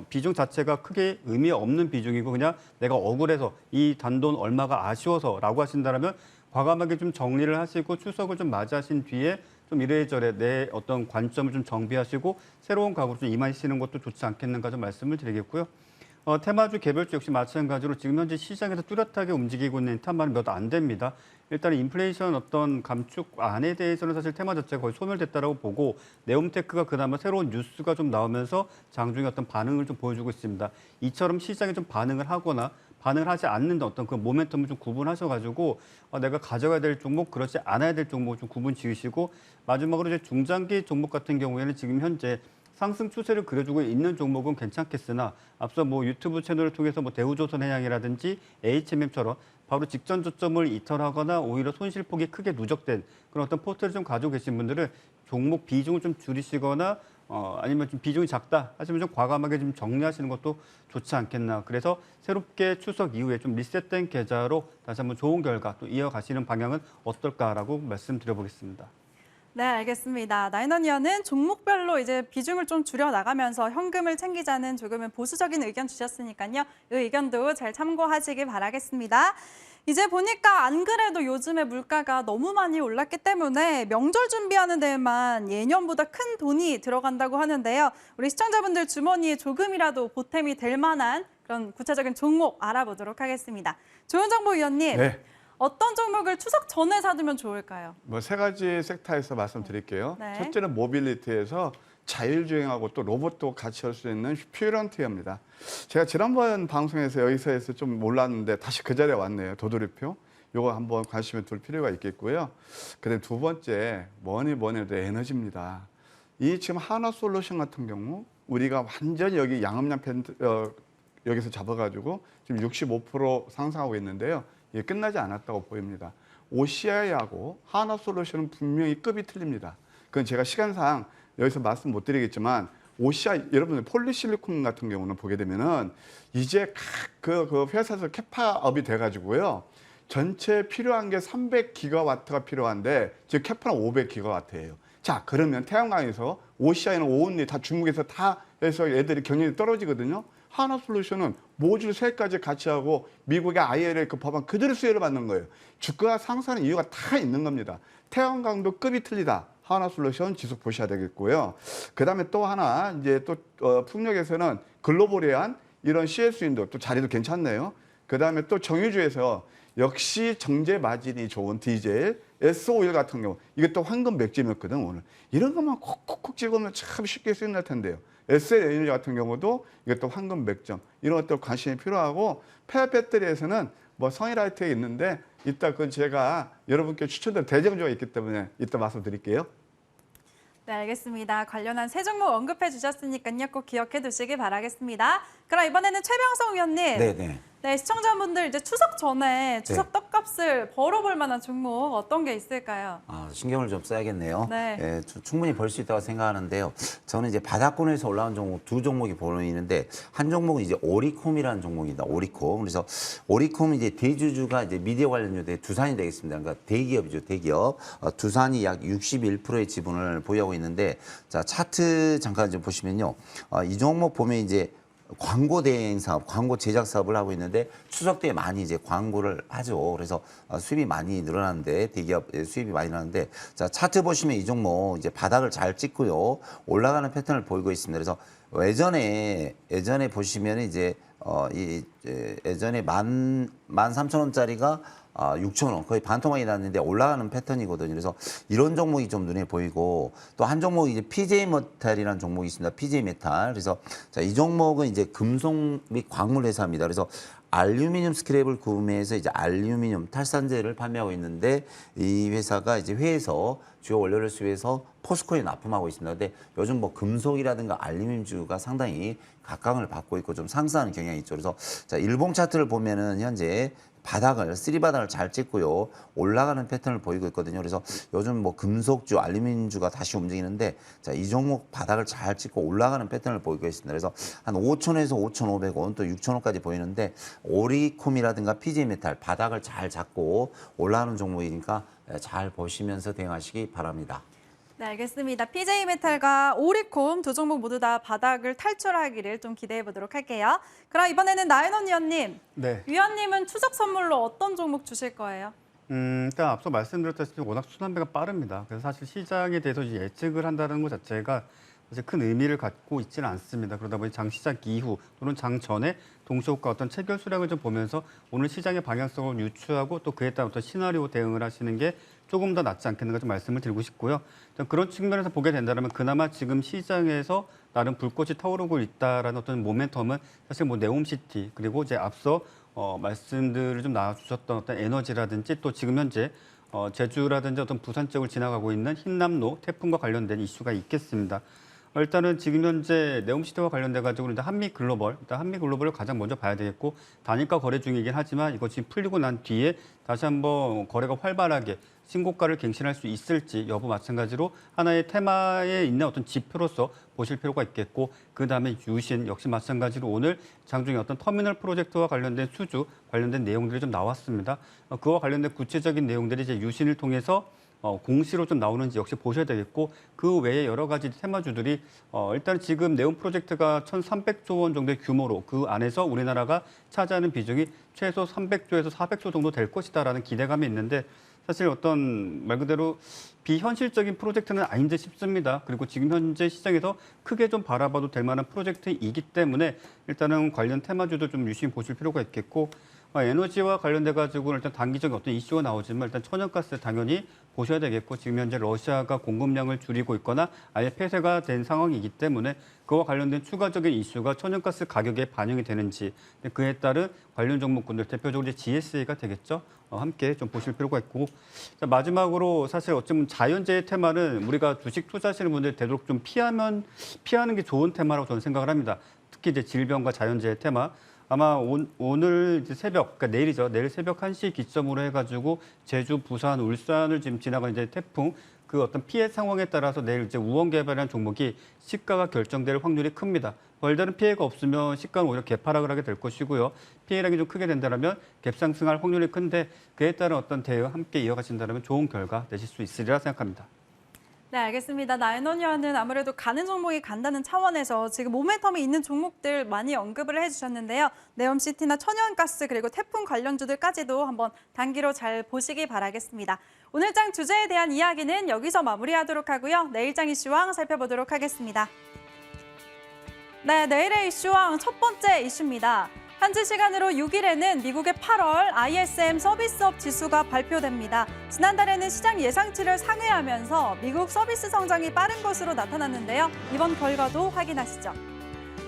비중 자체가 크게 의미 없는 비중이고 그냥 내가 억울해서 이 단돈 얼마가 아쉬워서라고 하신다면 과감하게 좀 정리를 하시고 추석을 좀 맞이하신 뒤에 좀 이래저래 내 어떤 관점을 좀 정비하시고 새로운 각오로 좀 임하시는 것도 좋지 않겠는가 좀 말씀을 드리겠고요. 테마주 개별주 역시 마찬가지로 지금 현재 시장에서 뚜렷하게 움직이고 있는 테마는 몇 안 됩니다. 일단 인플레이션 어떤 감축안에 대해서는 사실 테마 자체가 거의 소멸됐다라고 보고 네옴테크가 그나마 새로운 뉴스가 좀 나오면서 장중에 어떤 반응을 좀 보여주고 있습니다. 이처럼 시장에 좀 반응을 하거나 반응을 하지 않는 어떤 그 모멘텀을 좀 구분하셔가지고 내가 가져가야 될 종목, 그렇지 않아야 될 종목을 좀 구분 지으시고 마지막으로 이제 중장기 종목 같은 경우에는 지금 현재 상승 추세를 그려주고 있는 종목은 괜찮겠으나 앞서 뭐 유튜브 채널을 통해서 뭐 대우조선해양이라든지 HMM처럼 바로 직전 저점을 이탈하거나 오히려 손실폭이 크게 누적된 그런 어떤 포트를 좀 가지고 계신 분들은 종목 비중을 좀 줄이시거나 아니면 좀 비중이 작다 하시면 좀 과감하게 좀 정리하시는 것도 좋지 않겠나. 그래서 새롭게 추석 이후에 좀 리셋된 계좌로 다시 한번 좋은 결과 또 이어가시는 방향은 어떨까라고 말씀드려보겠습니다. 네, 알겠습니다. 나인원 위원은 종목별로 이제 비중을 좀 줄여 나가면서 현금을 챙기자는 조금은 보수적인 의견 주셨으니까요. 이 의견도 잘 참고하시길 바라겠습니다. 이제 보니까 안 그래도 요즘에 물가가 너무 많이 올랐기 때문에 명절 준비하는 데에만 예년보다 큰 돈이 들어간다고 하는데요. 우리 시청자분들 주머니에 조금이라도 보탬이 될 만한 그런 구체적인 종목 알아보도록 하겠습니다. 조현정보 위원님, 네. 어떤 종목을 추석 전에 사두면 좋을까요? 뭐 세 가지 섹터에서 말씀드릴게요. 네. 첫째는 모빌리티에서 자율주행하고 또 로봇도 같이 할 수 있는 퓨런티어입니다. 제가 지난번 방송에서 여기서 해서 좀 몰랐는데 다시 그 자리에 왔네요. 도돌이표. 요거 한번 관심을 둘 필요가 있겠고요. 그다음 두 번째 뭐니 해도 에너지입니다. 이 지금 하나솔루션 같은 경우 우리가 완전히 여기 양음량 여기서 잡아가지고 지금 65% 상승하고 있는데요. 이게 끝나지 않았다고 보입니다. OCI하고 하나솔루션은 분명히 급이 틀립니다. 그건 제가 시간상 여기서 말씀 못 드리겠지만 OCI 여러분들 폴리실리콘 같은 경우는 보게 되면은 이제 그 회사에서 캐파업이 돼가지고요. 전체 필요한 게 300기가와트가 필요한데 지금 캐파는 500기가와트예요. 자, 그러면 태양광에서 OCI는 오온리 다 중국에서 다 해서 애들이 경쟁이 떨어지거든요. 하나솔루션은 모듈 3가지 같이 하고 미국의 IRA 그 법안 그대로 수혜를 받는 거예요. 주가가 상승하는 이유가 다 있는 겁니다. 태양광도 급이 틀리다. 하나솔루션 지속 보셔야 되겠고요. 그 다음에 또 하나 이제 또 풍력에서는 글로벌에한 이런 CS인도 또 자리도 괜찮네요. 그 다음에 또 정유주에서 역시 정제 마진이 좋은 디젤, S51 같은 경우 이게 또 황금 맥점이었거든 오늘. 이런 것만 콕콕콕 찍으면 참 쉽게 쓰임날 텐데요. SL 에너지 같은 경우도 이것도 황금 맥점 이런 것들 관심이 필요하고 폐 배터리에서는 뭐 성일라이트에 있는데 이따 그건 제가 여러분께 추천드릴 대장주가 있기 때문에 이따 말씀드릴게요. 네, 알겠습니다. 관련한 세 종목 언급해 주셨으니까요. 꼭 기억해 두시기 바라겠습니다. 그럼 이번에는 최병성 위원님. 네네. 네, 시청자분들 이제 추석 전에 추석 떡값을 벌어볼 만한 종목 어떤 게 있을까요? 신경을 좀 써야겠네요. 네. 예, 충분히 벌 수 있다고 생각하는데요. 저는 이제 바닥권에서 올라온 종목 두 종목이 보이는데 한 종목은 이제 오리콤이라는 종목입니다. 오리콤. 그래서 오리콤은 이제 대주주가 이제 미디어 관련주의 두산이 되겠습니다. 그러니까 대기업이죠, 대기업. 두산이 약 61%의 지분을 보유하고 있는데 자 차트 잠깐 좀 보시면요. 이 종목 보면 이제 광고 대행 사업, 광고 제작 사업을 하고 있는데 추석 때 많이 이제 광고를 하죠. 그래서 수입이 많이 늘어나는데 대기업 수입이 많이 늘어나는데 자 차트 보시면 이 종목 이제 바닥을 잘 찍고요 올라가는 패턴을 보이고 있습니다. 그래서 예전에 보시면 이제 예전에 13,000원짜리가 6,000원 거의 반토막이 났는데 올라가는 패턴이거든요. 그래서 이런 종목이 좀 눈에 보이고 또 한 종목이 이제 PJ 메탈이라는 종목이 있습니다. PJ 메탈. 그래서 자, 이 종목은 이제 금속 및 광물 회사입니다. 그래서 알루미늄 스크랩을 구매해서 이제 알루미늄 탈산제를 판매하고 있는데 이 회사가 이제 회에서 주요 원료를 수입해서 포스코에 납품하고 있습니다. 근데 요즘 뭐 금속이라든가 알루미늄주가 상당히 각광을 받고 있고 좀 상승하는 경향이 있죠. 그래서 자, 일봉 차트를 보면은 현재 쓰리바닥을 잘 찍고요. 올라가는 패턴을 보이고 있거든요. 그래서 요즘 뭐 금속주, 알루미늄주가 다시 움직이는데 자, 이 종목 바닥을 잘 찍고 올라가는 패턴을 보이고 있습니다. 그래서 한 5,000원에서 5,500원 또 6,000원까지 보이는데 오리콤이라든가 PJ메탈 바닥을 잘 잡고 올라가는 종목이니까 잘 보시면서 대응하시기 바랍니다. 네, 알겠습니다. PJ메탈과 오리콤 두 종목 모두 다 바닥을 탈출하기를 좀 기대해 보도록 할게요. 그럼 이번에는 나연원 위원님. 네. 위원님은 추석 선물로 어떤 종목 주실 거예요? 일단 앞서 말씀드렸다시피 워낙 순환배가 빠릅니다. 그래서 사실 시장에 대해서 이제 예측을 한다는 것 자체가 사실 큰 의미를 갖고 있지는 않습니다. 그러다 보니 장 시작 이후 또는 장 전에 동시효과 어떤 체결 수량을 좀 보면서 오늘 시장의 방향성을 유추하고 또 그에 따른 어떤 시나리오 대응을 하시는 게 조금 더 낫지 않겠는가 좀 말씀을 드리고 싶고요. 그런 측면에서 보게 된다면 그나마 지금 시장에서 나름 불꽃이 타오르고 있다라는 어떤 모멘텀은 사실 뭐 네옴시티 그리고 이제 앞서 말씀들을 좀 나와주셨던 어떤 에너지라든지 또 지금 현재 제주라든지 어떤 부산 쪽을 지나가고 있는 흰남노 태풍과 관련된 이슈가 있겠습니다. 일단은 지금 현재 네옴시티와 관련돼 가지고 일단 한미글로벌을 가장 먼저 봐야 되겠고 단일가 거래 중이긴 하지만 이거 지금 풀리고 난 뒤에 다시 한번 거래가 활발하게 신고가를 갱신할 수 있을지 여부 마찬가지로 하나의 테마에 있는 어떤 지표로서 보실 필요가 있겠고 그다음에 유신 역시 마찬가지로 오늘 장중에 어떤 터미널 프로젝트와 관련된 수주 관련된 내용들이 좀 나왔습니다. 그와 관련된 구체적인 내용들이 이제 유신을 통해서 공시로 좀 나오는지 역시 보셔야 되겠고 그 외에 여러 가지 테마주들이 일단 지금 네온 프로젝트가 1,300조 원 정도의 규모로 그 안에서 우리나라가 차지하는 비중이 최소 300조에서 400조 정도 될 것이다라는 기대감이 있는데 사실 어떤 말 그대로 비현실적인 프로젝트는 아닌지 싶습니다. 그리고 지금 현재 시장에서 크게 좀 바라봐도 될 만한 프로젝트이기 때문에 일단은 관련 테마주도 좀 유심히 보실 필요가 있겠고 에너지와 관련돼 가지고 일단 단기적인 어떤 이슈가 나오지만 일단 천연가스 당연히 보셔야 되겠고 지금 현재 러시아가 공급량을 줄이고 있거나 아예 폐쇄가 된 상황이기 때문에 그와 관련된 추가적인 이슈가 천연가스 가격에 반영이 되는지 그에 따른 관련 종목군들 대표적으로 이제 GSA가 되겠죠. 함께 좀 보실 필요가 있고 자, 마지막으로 사실 어쩌면 자연재해 테마는 우리가 주식 투자하시는 분들 되도록 좀 피하는 게 좋은 테마라고 저는 생각을 합니다. 특히 이제 질병과 자연재해 테마. 아마 오늘 이제 새벽, 그러니까 내일이죠. 내일 새벽 1시 기점으로 해가지고 제주, 부산, 울산을 지금 지나가는 이제 태풍 그 어떤 피해 상황에 따라서 내일 이제 우원 개발이라는 종목이 시가가 결정될 확률이 큽니다. 별다른 피해가 없으면 시가는 오히려 개파락을 하게 될 것이고요. 피해량이 좀 크게 된다면 갭상승할 확률이 큰데 그에 따른 어떤 대응 함께 이어가신다면 좋은 결과 내실 수 있으리라 생각합니다. 네, 알겠습니다. 나인원위원은 아무래도 가는 종목이 간다는 차원에서 지금 모멘텀이 있는 종목들 많이 언급을 해주셨는데요. 네옴시티나 천연가스 그리고 태풍 관련주들까지도 한번 단기로 잘 보시기 바라겠습니다. 오늘 장 주제에 대한 이야기는 여기서 마무리하도록 하고요. 내일장 이슈왕 살펴보도록 하겠습니다. 네, 내일의 이슈왕 첫 번째 이슈입니다. 현지 시간으로 6일에는 미국의 8월 ISM 서비스업 지수가 발표됩니다. 지난달에는 시장 예상치를 상회하면서 미국 서비스 성장이 빠른 것으로 나타났는데요. 이번 결과도 확인하시죠.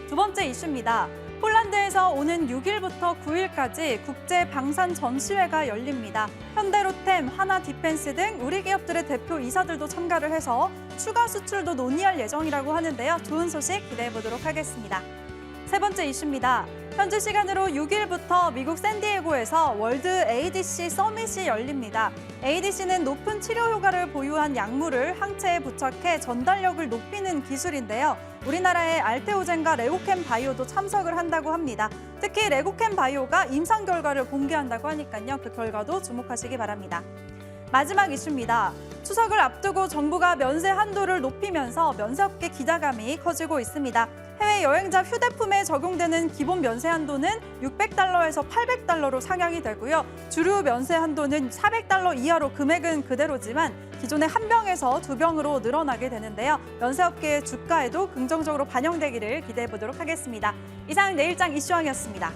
두 번째 이슈입니다. 폴란드에서 오는 6일부터 9일까지 국제 방산 전시회가 열립니다. 현대로템, 하나디펜스 등 우리 기업들의 대표 이사들도 참가를 해서 추가 수출도 논의할 예정이라고 하는데요. 좋은 소식 기대해 보도록 하겠습니다. 세 번째 이슈입니다. 현지 시간으로 6일부터 미국 샌디에고에서 월드 ADC 서밋이 열립니다. ADC는 높은 치료 효과를 보유한 약물을 항체에 부착해 전달력을 높이는 기술인데요. 우리나라의 알테오젠과 레고캠 바이오도 참석을 한다고 합니다. 특히 레고캠 바이오가 임상 결과를 공개한다고 하니까요. 그 결과도 주목하시기 바랍니다. 마지막 이슈입니다. 추석을 앞두고 정부가 면세 한도를 높이면서 면세업계 기대감이 커지고 있습니다. 해외 여행자 휴대폰에 적용되는 기본 면세 한도는 $600에서 $800로 상향이 되고요. 주류 면세 한도는 $400 이하로 금액은 그대로지만 기존의 한 병에서 두 병으로 늘어나게 되는데요. 면세업계의 주가에도 긍정적으로 반영되기를 기대해 보도록 하겠습니다. 이상 내일장 이슈왕이었습니다.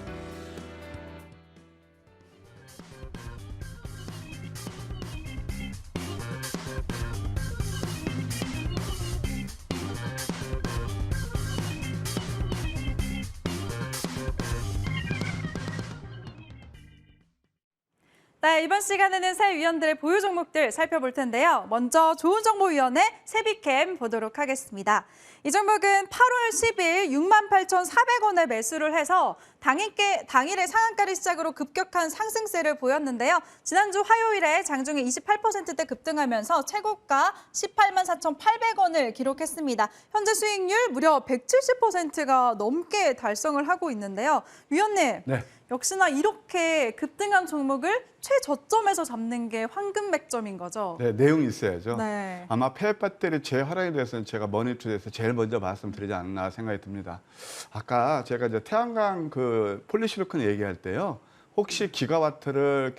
네, 이번 시간에는 새 위원들의 보유 종목들 살펴볼 텐데요. 먼저 좋은 정보위원회 세비캠 보도록 하겠습니다. 이 종목은 8월 10일 68,400원에 매수를 해서 당일에 상한가를 시작으로 급격한 상승세를 보였는데요. 지난주 화요일에 장중에 28%대 급등하면서 최고가 184,800원을 기록했습니다. 현재 수익률 무려 170%가 넘게 달성을 하고 있는데요. 위원님. 네. 역시나 이렇게 급등한 종목을 최저점에서 잡는 게 황금 맥점인 거죠? 네, 내용이 있어야죠. 네. 아마 폐 배터리 재활용에 대해서는 제가 머니투데이에서 제일 먼저 말씀드리지 않나 생각이 듭니다. 아까 제가 이제 태양광 그 폴리실리콘 얘기할 때요. 혹시 기가와트를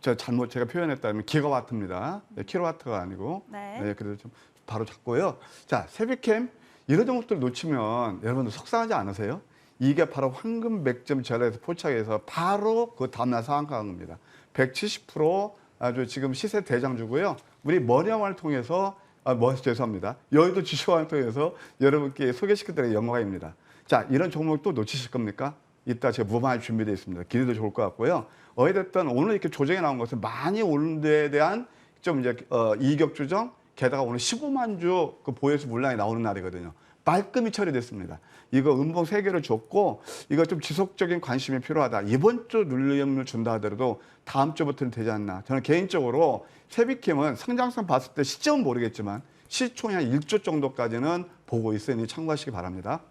제가 표현했다면 기가와트입니다. 네, 킬로와트가 아니고. 네. 그래서 좀 바로 잡고요. 자, 세비캠 이런 종목들 놓치면 여러분들 속상하지 않으세요? 이게 바로 황금 맥점 전략에서 포착해서 바로 그 다음날 상한가 간 겁니다. 170% 아주 지금 시세 대장주고요. 우리 머니왕을 통해서 죄송합니다. 여의도 주식왕을 통해서 여러분께 소개시켜드릴 영광입니다. 자, 이런 종목 또 놓치실 겁니까? 이따 제가 무방할 준비되어 있습니다. 기대도 좋을 것 같고요. 어찌됐든 오늘 이렇게 조정이 나온 것은 많이 오른 데에 대한 좀 이제 이격 조정, 게다가 오늘 15만 주 그 보유수 물량이 나오는 날이거든요. 말끔히 처리됐습니다. 이거 음봉 3개를 줬고 이거 좀 지속적인 관심이 필요하다. 이번 주 눌림을 준다 하더라도 다음 주부터는 되지 않나. 저는 개인적으로 세비캠은 성장성 봤을 때 시점은 모르겠지만 시총이 한 1조 정도까지는 보고 있으니 참고하시기 바랍니다.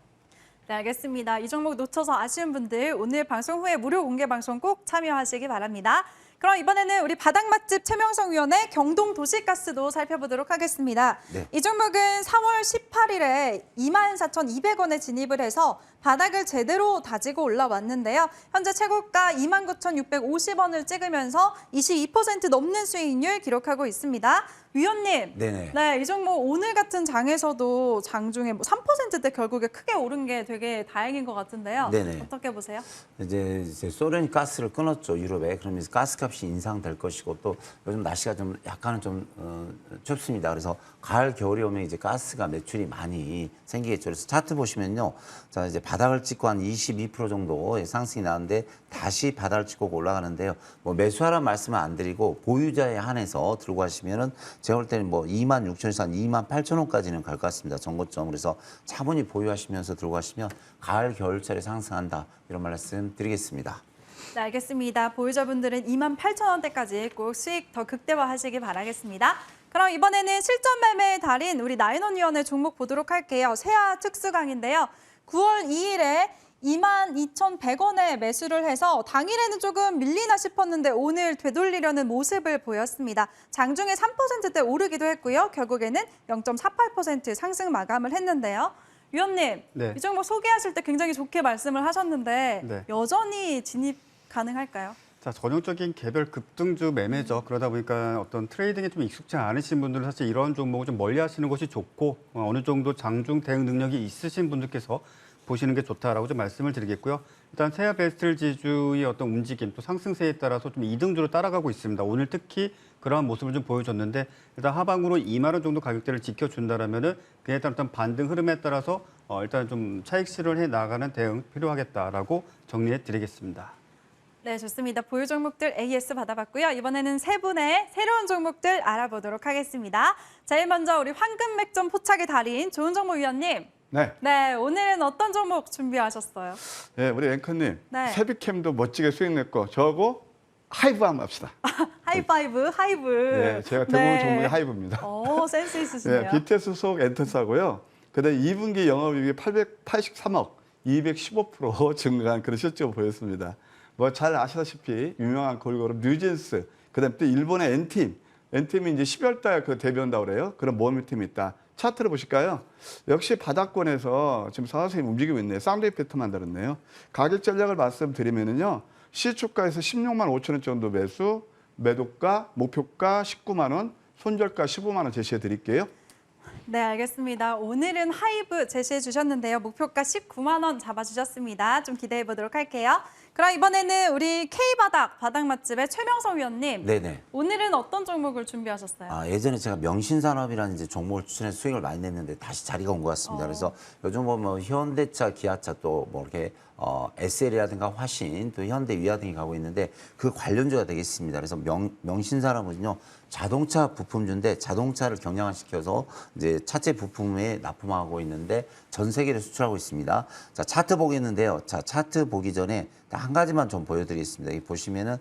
네, 알겠습니다. 이 종목 놓쳐서 아쉬운 분들 오늘 방송 후에 무료 공개 방송 꼭 참여하시기 바랍니다. 그럼 이번에는 우리 바닥 맛집 최명성 위원의 경동 도시가스도 살펴보도록 하겠습니다. 네. 이 종목은 3월 18일에 24,200원에 진입을 해서 바닥을 제대로 다지고 올라왔는데요. 현재 최고가 29,650원을 찍으면서 22% 넘는 수익률 기록하고 있습니다. 위원님, 네네. 네, 이 종목 오늘 같은 장에서도 장중에 뭐 3%대 결국에 크게 오른 게 되게 다행인 것 같은데요. 네네. 어떻게 보세요? 이제 소련이 가스를 끊었죠, 유럽에. 그러면서 가스값이 인상될 것이고, 또 요즘 날씨가 좀 약간은 좀 춥습니다. 그래서 가을, 겨울이 오면 이제 가스가 매출이 많이 생기겠죠. 그래서 차트 보시면요. 자, 이제 바닥을 찍고 한 22% 정도 상승이 나는데 다시 바닥을 찍고 올라가는데요. 뭐 매수하라는 말씀은 안 드리고 보유자에 한해서 들고 가시면은 제가 볼 때는 뭐 26,000원에서 한 28,000원까지는 갈 것 같습니다. 전고점. 그래서 차분히 보유하시면서 들고 가시면 가을, 겨울철에 상승한다. 이런 말씀 드리겠습니다. 네, 알겠습니다. 보유자분들은 28,000원대까지 꼭 수익 더 극대화하시기 바라겠습니다. 그럼 이번에는 실전 매매의 달인 우리 나인원 위원의 종목 보도록 할게요. 세아 특수강인데요. 9월 2일에 22,100원에 매수를 해서 당일에는 조금 밀리나 싶었는데 오늘 되돌리려는 모습을 보였습니다. 장중에 3%대 오르기도 했고요. 결국에는 0.48% 상승 마감을 했는데요. 위원님, 네. 이 종목 소개하실 때 굉장히 좋게 말씀을 하셨는데 네. 여전히 진입 가능할까요? 자, 전형적인 개별 급등주 매매죠. 그러다 보니까 어떤 트레이딩에 좀 익숙치 않으신 분들은 사실 이런 종목을 좀 멀리 하시는 것이 좋고 어느 정도 장중 대응 능력이 있으신 분들께서 보시는 게 좋다라고 좀 말씀을 드리겠고요. 일단 세아 베스트 지주의 어떤 움직임 또 상승세에 따라서 좀 이등주로 따라가고 있습니다. 오늘 특히 그러한 모습을 좀 보여줬는데 일단 하방으로 2만 원 정도 가격대를 지켜준다라면은 그에 따른 어떤 반등 흐름에 따라서 일단 좀 차익 실현해 나가는 대응 필요하겠다라고 정리해 드리겠습니다. 네, 좋습니다. 보유 종목들 AS 받아봤고요. 이번에는 세 분의 새로운 종목들 알아보도록 하겠습니다. 제일 먼저 우리 황금맥점 포착의 달인 좋은 정보 위원님. 네. 네, 오늘은 어떤 종목 준비하셨어요? 네, 우리 앵커님. 네. 세비캠도 멋지게 수익 냈고 저거 하이브 한번 합시다. 하이파이브, 하이브. 네, 제가 대부분 종목이 하이브입니다. 오, 센스 있으시네요. 네, BTS 속 엔터스하고요. 그다음 2분기 영업이익이 883억, 215% 증가한 그런 실적을 보였습니다. 뭐 잘 아시다시피 유명한 걸그룹 뉴진스, 그다음에 또 일본의 N팀이 이제 12월달 그 데뷔한다고 그래요. 그런 모험팀이 있다. 차트를 보실까요? 역시 바닥권에서 지금 서서히 움직이고 있네요. 쌍둥이 패턴 만들었네요. 가격 전략을 말씀드리면은요. 시초가에서 16만 5천 원 정도 매수, 매도가, 목표가 19만 원, 손절가 15만 원 제시해 드릴게요. 네, 알겠습니다. 오늘은 하이브 제시해 주셨는데요. 목표가 19만 원 잡아주셨습니다. 좀 기대해 보도록 할게요. 그럼 이번에는 우리 K바닥, 바닥 맛집의 최명성 위원님. 네네. 오늘은 어떤 종목을 준비하셨어요? 아, 예전에 제가 명신산업이라는 이제 종목을 추천해서 수익을 많이 냈는데 다시 자리가 온 것 같습니다. 그래서 요즘 보면 현대차, 기아차 또 뭐 이렇게 SL이라든가 화신 또 현대, 위아 등이 가고 있는데 그 관련주가 되겠습니다. 그래서 명신산업은요 자동차 부품주인데 자동차를 경량화시켜서 이제 차체 부품에 납품하고 있는데 전 세계를 수출하고 있습니다. 자, 차트 보겠는데요. 자, 차트 보기 전에 한 가지만 좀 보여드리겠습니다. 여기 보시면은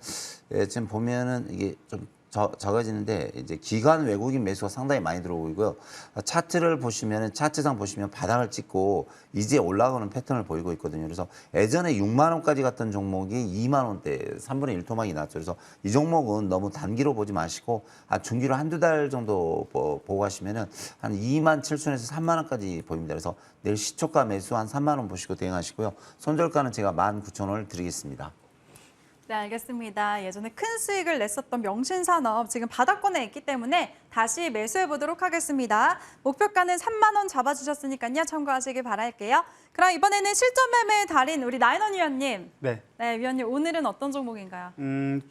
지금 보면은 이게 좀 적어지는데 이제 기관 외국인 매수가 상당히 많이 들어오고 있고요. 차트를 보시면은 차트상 보시면 바닥을 찍고 이제 올라가는 패턴을 보이고 있거든요. 그래서 예전에 6만 원까지 갔던 종목이 2만 원대 3분의 1 토막이 났죠. 그래서 이 종목은 너무 단기로 보지 마시고 중기로 한두 달 정도 보고 가시면은 한 2만 7천에서 3만 원까지 보입니다. 그래서 내일 시초가 매수 한 3만 원 보시고 대응하시고요. 손절가는 제가 19,000원을 드리겠습니다. 네, 알겠습니다. 예전에 큰 수익을 냈었던 명신산업 지금 바닥권에 있기 때문에 다시 매수해 보도록 하겠습니다. 목표가는 3만 원 잡아주셨으니까요. 참고하시길 바랄게요. 그럼 이번에는 실전 매매의 달인 우리 나인원 위원님. 네. 네, 위원님 오늘은 어떤 종목인가요?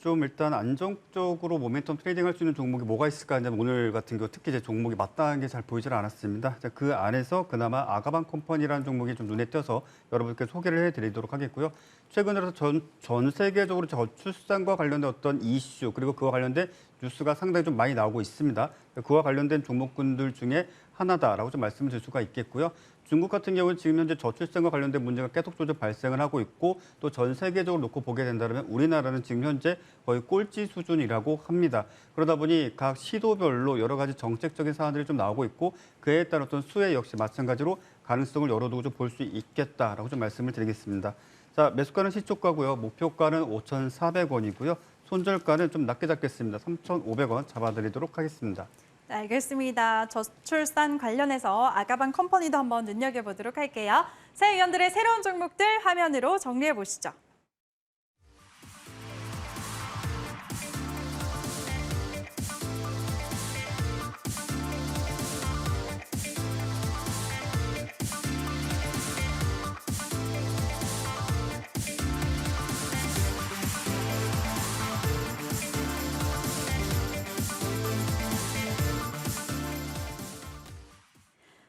좀 일단 안정적으로 모멘텀 트레이딩 할 수 있는 종목이 뭐가 있을까 하면 오늘 같은 경우 특히 제 종목이 마땅한 게 잘 보이질 않았습니다. 자, 그 안에서 그나마 아가방 컴퍼니라는 종목이 좀 눈에 띄어서 여러분께 소개를 해드리도록 하겠고요. 최근 들어서 전 세계적으로 저출산과 관련된 어떤 이슈 그리고 그와 관련된 뉴스가 상당히 좀 많이 나오고 있습니다. 그와 관련된 종목군들 중에 하나다라고 좀 말씀을 드릴 수가 있겠고요. 중국 같은 경우는 지금 현재 저출산과 관련된 문제가 계속적으로 발생을 하고 있고 또 전 세계적으로 놓고 보게 된다면 우리나라는 지금 현재 거의 꼴찌 수준이라고 합니다. 그러다 보니 각 시도별로 여러 가지 정책적인 사안들이 좀 나오고 있고 그에 따른 어떤 수혜 역시 마찬가지로 가능성을 열어두고 좀 볼 수 있겠다라고 좀 말씀을 드리겠습니다. 자, 매수가는 시초가고요. 목표가는 5,400원이고요. 손절가는 좀 낮게 잡겠습니다. 3,500원 잡아드리도록 하겠습니다. 네, 알겠습니다. 저출산 관련해서 아가방 컴퍼니도 한번 눈여겨보도록 할게요. 새 위원들의 새로운 종목들 화면으로 정리해 보시죠.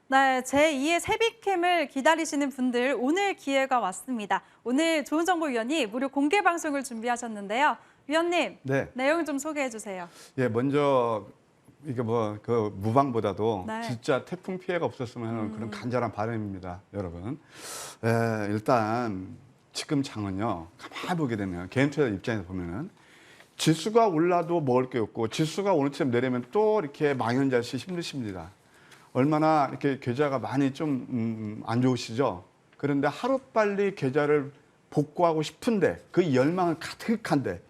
네, 제2의 세비캠을 기다리시는 분들 오늘 기회가 왔습니다. 오늘 좋은정보위원이 무료 공개 방송을 준비하셨는데요. 위원님, 네. 내용 좀 소개해 주세요. 예, 먼저 이게 그 무방보다도 네. 진짜 태풍 피해가 없었으면 하는 그런 간절한 바람입니다, 여러분. 예, 일단 지금 장은요, 가만히 보게 되면 개인 투자 입장에서 보면은 지수가 올라도 먹을 게 없고 지수가 오늘처럼 내리면 또 이렇게 망연자실 힘드십니다. 얼마나 이렇게 계좌가 많이 좀 안 좋으시죠? 그런데 하루빨리 계좌를 복구하고 싶은데 그 열망은 가득한데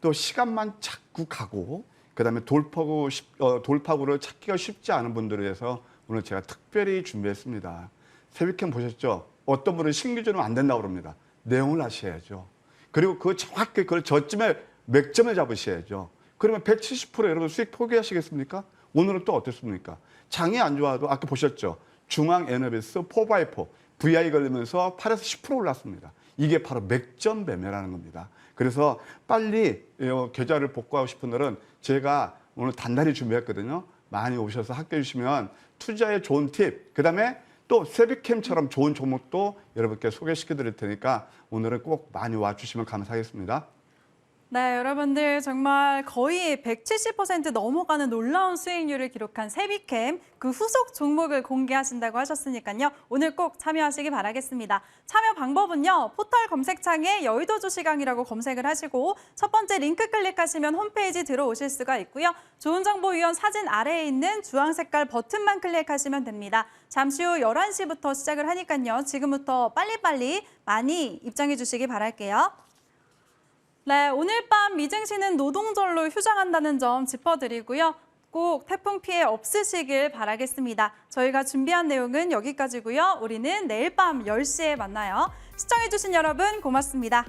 또 시간만 자꾸 가고 그다음에 돌파구를 찾기가 쉽지 않은 분들을 위해서 오늘 제가 특별히 준비했습니다. 세비캠 보셨죠? 어떤 분은 신규주는 안 된다고 그럽니다. 내용을 아셔야죠. 그리고 그 정확히 그 저점에 맥점을 잡으셔야죠. 그러면 170% 여러분 수익 포기하시겠습니까? 오늘은 또 어떻습니까? 장이 안 좋아도 아까 보셨죠? 중앙에너비스 4x4 VI 걸리면서 8에서 10% 올랐습니다. 이게 바로 맥점 매매라는 겁니다. 그래서 빨리 계좌를 복구하고 싶은 분들은 제가 오늘 단단히 준비했거든요. 많이 오셔서 학교해 주시면 투자에 좋은 팁, 그다음에 또 세비캠처럼 좋은 종목도 여러분께 소개시켜 드릴 테니까 오늘은 꼭 많이 와주시면 감사하겠습니다. 네, 여러분들 정말 거의 170% 넘어가는 놀라운 수익률을 기록한 세비캠 그 후속 종목을 공개하신다고 하셨으니까요. 오늘 꼭 참여하시기 바라겠습니다. 참여 방법은요. 포털 검색창에 여의도 주시강이라고 검색을 하시고 첫 번째 링크 클릭하시면 홈페이지 들어오실 수가 있고요. 좋은정보위원 사진 아래에 있는 주황 색깔 버튼만 클릭하시면 됩니다. 잠시 후 11시부터 시작을 하니까요. 지금부터 빨리빨리 많이 입장해 주시기 바랄게요. 네, 오늘 밤 미증시는 노동절로 휴장한다는 점 짚어드리고요. 꼭 태풍 피해 없으시길 바라겠습니다. 저희가 준비한 내용은 여기까지고요. 우리는 내일 밤 10시에 만나요. 시청해주신 여러분 고맙습니다.